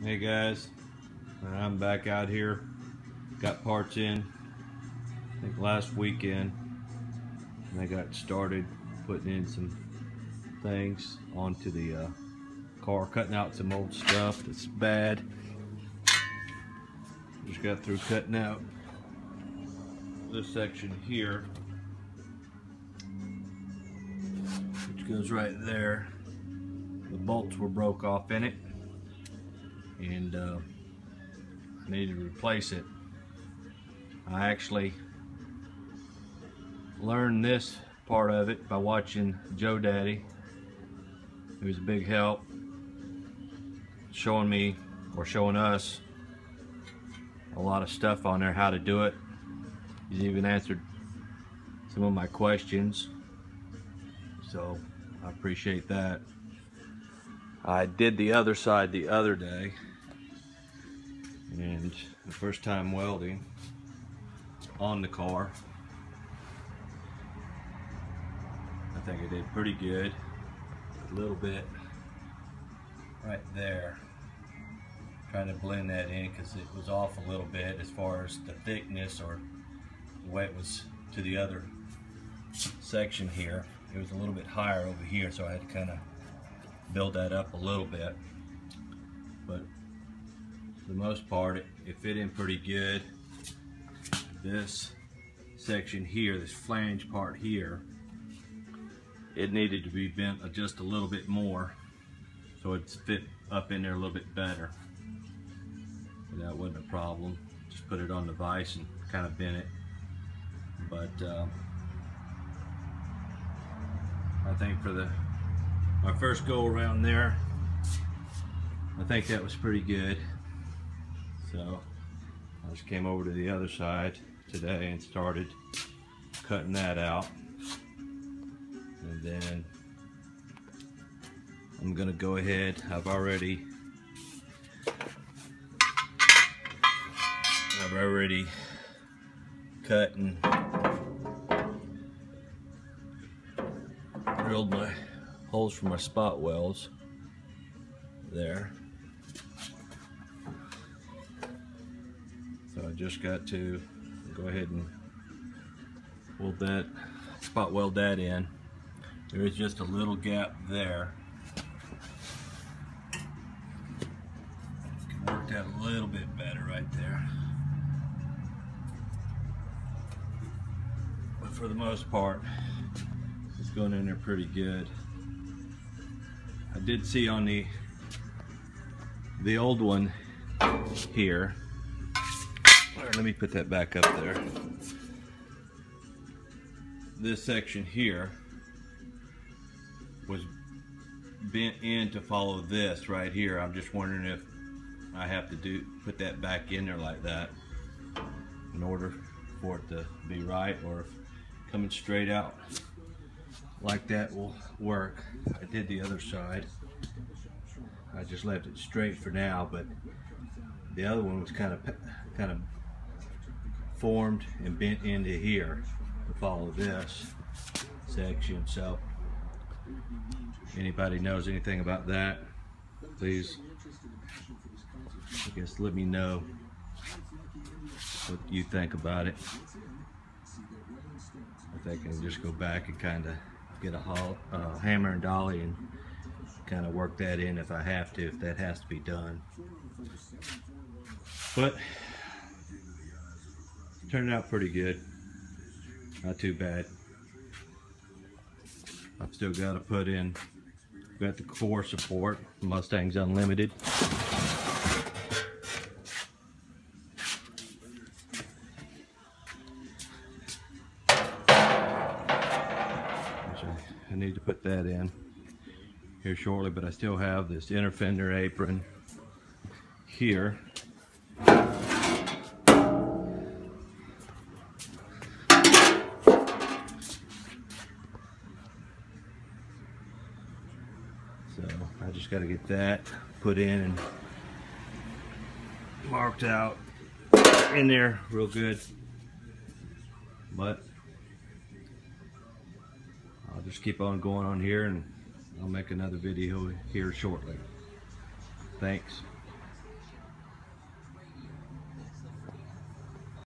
Hey guys, I'm back out here. Got parts in, I think last weekend, and I got started putting in some things onto the car, cutting out some old stuff that's bad. Just got through cutting out this section here, which goes right there. The bolts were broke off in it, and I needed to replace it. I actually learned this part of it by watching Joe Daddy. He was a big help showing me, or showing us, a lot of stuff on there, how to do it. He's even answered some of my questions, so I appreciate that. I did the other side the other day, and the first time welding on the car, I think I did pretty good. A little bit right there, trying to blend that in because it was off a little bit as far as the thickness or the way it was to the other section here. It was a little bit higher over here, so I had to kind of build that up a little bit, but for the most part it fit in pretty good. This section here, this flange part here, it needed to be bent just a little bit more so it's fit up in there a little bit better. And that wasn't a problem. Just put it on the vise and kind of bent it. But I think for my first go around there, I think that was pretty good. So I just came over to the other side today and started cutting that out. And then I'm gonna go ahead, I've already cut and drilled my holes for my spot welds there. So I just got to go ahead and spot weld that in. There is just a little gap there. It worked out a little bit better right there. But for the most part, it's going in there pretty good. I did see on the old one here, let me put that back up there. This section here was bent in to follow this right here. I'm just wondering if I have to put that back in there like that in order for it to be right, or if coming straight out like that will work. I did the other side. I just left it straight for now, but the other one was kind of formed and bent into here to follow this section. So anybody knows anything about that, please, I guess, let me know what you think about it. I think I can just go back and kind of get a hammer and dolly and kind of work that in if I have to, if that has to be done. But turned out pretty good, not too bad. I've still got to put in, got the core support, Mustang's Unlimited. I need to put that in here shortly, but I still have this inner fender apron here. So I just got to get that put in and marked out in there real good. But I'll just keep on going on here, and I'll make another video here shortly. Thanks.